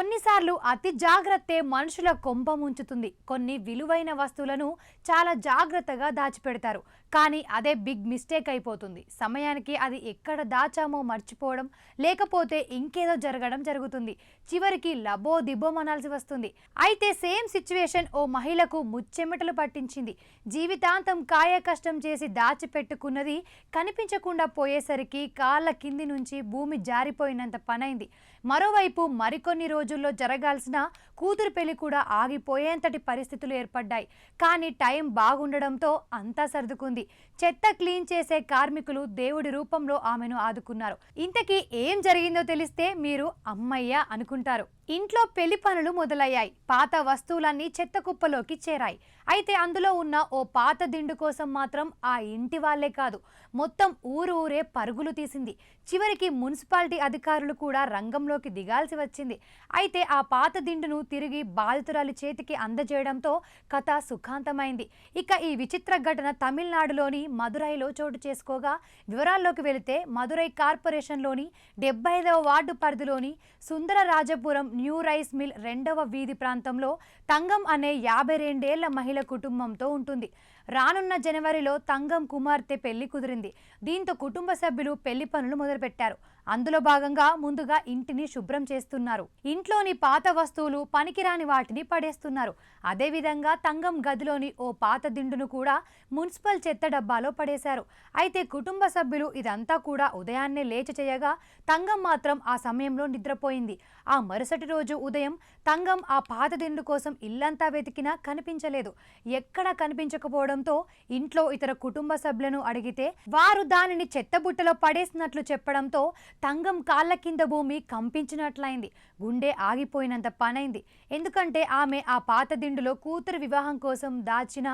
కొన్నిసార్లు అతి జాగ్రత్తే మనుషుల కొంప ముంచుతుంది. కొన్ని విలువైన వస్తువులను చాలా జాగ్రత్తగా దాచిపెడతారు. కానీ అదే బిగ్ మిస్టేక్ అయిపోతుంది. సమయానికి అది ఎక్కడ దాచామో మర్చిపోవడం, లేకపోతే ఇంకేదో జరుగుతుంది. చివరికి లబో దిబ్బోమనాల్సి వస్తుంది. అయితే సేమ్ సిచ్యువేషన్ ఓ మహిళకు ముచ్చెమటలు పట్టించింది. జీవితాంతం కాయ కష్టం చేసి దాచిపెట్టుకున్నది కనిపించకుండా పోయేసరికి కాళ్ళ కింది నుంచి భూమి జారిపోయినంత పనైంది. మరోవైపు మరికొన్ని రోజుల్లో జరగాల్సిన కూతురు పెళ్లి కూడా ఆగిపోయేంతటి పరిస్థితులు ఏర్పడ్డాయి. కానీ టైం బాగుండడంతో అంతా సర్దుకుంది. చెత్త క్లీన్ చేసే కార్మికులు దేవుడి రూపంలో ఆమెను ఆదుకున్నారు. ఇంతకీ ఏం జరిగిందో తెలిస్తే మీరు అమ్మయ్య అనుకుంటారు. ఇంట్లో పెళ్లి పనులు మొదలయ్యాయి. పాత వస్తువులన్నీ చెత్త కుప్పలోకి చేరాయి. అయితే అందులో ఉన్న ఓ పాత దిండు కోసం మాత్రం ఆ ఇంటి వాళ్లే కాదు, మొత్తం ఊరే పరుగులు తీసింది. చివరికి మున్సిపాలిటీ అధికారులు కూడా రంగంలోకి దిగాల్సి వచ్చింది. అయితే ఆ పాత దిండును తిరిగి బాధితురాలి చేతికి అందజేయడంతో కథ సుఖాంతమైంది. ఇక ఈ విచిత్ర ఘటన తమిళనాడులోని మదురైలో చోటు చేసుకోగా, వివరాల్లోకి వెళితే మదురై కార్పొరేషన్లోని 75వ వార్డు పరిధిలోని సుందరరాజపురం న్యూ రైస్ మిల్ 2వ వీధి ప్రాంతంలో తంగం అనే 52 ఏళ్ల మహిళ కుటుంబంతో ఉంటుంది. రానున్న జనవరిలో తంగం కుమార్తె పెళ్లి కుదిరింది. దీంతో కుటుంబ సభ్యులు పెళ్లి పనులు మొదలుపెట్టారు. అందులో భాగంగా ముందుగా ఇంటిని శుభ్రం చేస్తున్నారు. ఇంట్లోని పాత వస్తువులు, పనికిరాని వాటిని పడేస్తున్నారు. అదేవిధంగా తంగం గదిలోని ఓ పాత దిండును కూడా మున్సిపల్ చెత్త డబ్బాలో పడేశారు. అయితే కుటుంబ సభ్యులు ఇదంతా కూడా ఉదయాన్నే లేచి చేయగా తంగం మాత్రం ఆ సమయంలో నిద్రపోయింది. ఆ మరుసటి రోజు ఉదయం తంగం ఆ పాత దిండు కోసం ఇల్లంతా వెతికినా కనిపించలేదు. ఎక్కడా కనిపించకపోవడంతో ఇంట్లో ఇతర కుటుంబ సభ్యులను అడిగితే వారు దానిని చెత్తబుట్టలో పడేసినట్లు చెప్పడంతో తంగం కాళ్ళ కింద భూమి కంపించినట్లయింది. గుండె ఆగిపోయినంత పనైంది. ఎందుకంటే ఆమె ఆ పాత దిండులో కూతురు వివాహం కోసం దాచిన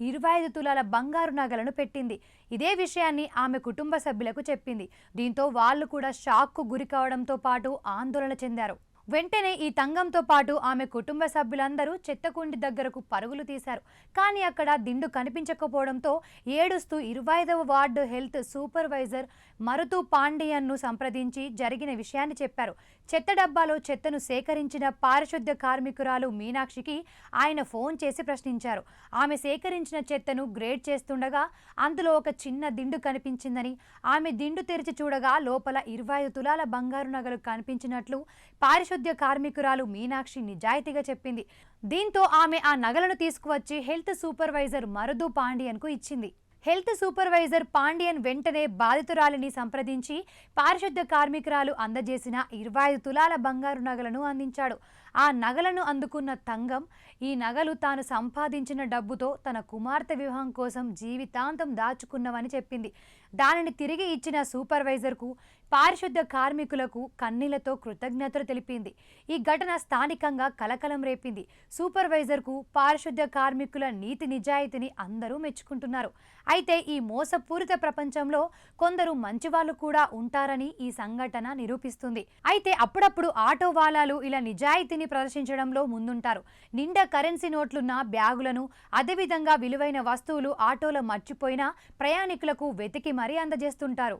25 తులాల బంగారు నగలను పెట్టింది. ఇదే విషయాన్ని ఆమె కుటుంబ సభ్యులకు చెప్పింది. దీంతో వాళ్ళు కూడా షాక్కు గురి కావడంతో పాటు ఆందోళన చెందారు. వెంటనే ఈ తంగంతో పాటు ఆమె కుటుంబ సభ్యులందరూ చెత్తకుండి దగ్గరకు పరుగులు తీశారు. కానీ అక్కడ దిండు కనిపించకపోవడంతో ఏడుస్తూ 25వ వార్డు హెల్త్ సూపర్వైజర్ మరుతు పాండియన్ను సంప్రదించి జరిగిన విషయాన్ని చెప్పారు. చెత్త డబ్బాలో చెత్తను సేకరించిన పారిశుద్ధ్య కార్మికురాలు మీనాక్షికి ఆయన ఫోన్ చేసి ప్రశ్నించారు. ఆమె సేకరించిన చెత్తను గ్రేడ్ చేస్తుండగా అందులో ఒక చిన్న దిండు కనిపించిందని, ఆమె దిండు తెరిచి చూడగా లోపల 25 తులాల బంగారు నగలు కనిపించినట్లు పారిశుద్ధ్య కార్మికురాలు మీనాక్షి నిజాయితీగా చెప్పింది. దీంతో ఆమె ఆ నగలను తీసుకువచ్చి హెల్త్ సూపర్వైజర్ మరుదు పాండియన్కు ఇచ్చింది. హెల్త్ సూపర్వైజర్ పాండియన్ వెంటనే బాధితురాలిని సంప్రదించి పారిశుద్ధ్య కార్మికురాలు అందజేసిన 25 తులాల బంగారు నగలను అందించాడు. ఆ నగలను అందుకున్న తంగం ఈ నగలు తాను సంపాదించిన డబ్బుతో తన కుమార్తె వివాహం కోసం జీవితాంతం దాచుకున్నవని చెప్పింది. దానిని తిరిగి ఇచ్చిన సూపర్వైజర్కు, పారిశుద్ధ్య కార్మికులకు కన్నీళ్లతో కృతజ్ఞతలు తెలిపింది. ఈ ఘటన స్థానికంగా కలకలం రేపింది. సూపర్వైజర్కు, పారిశుద్ధ్య కార్మికుల నీతి నిజాయితీని అందరూ మెచ్చుకుంటున్నారు. అయితే ఈ మోసపూరిత ప్రపంచంలో కొందరు మంచివాళ్ళు కూడా ఉంటారని ఈ సంఘటన నిరూపిస్తుంది. అయితే అప్పుడప్పుడు ఆటో వాలాలు ఇలా నిజాయితీని ప్రదర్శించడంలో ముందుంటారు. నిండా కరెన్సీ నోట్లున్న బ్యాగులను, అదేవిధంగా విలువైన వస్తువులు ఆటోలో మర్చిపోయినా ప్రయాణికులకు వెతికి మరీ అందజేస్తుంటారు.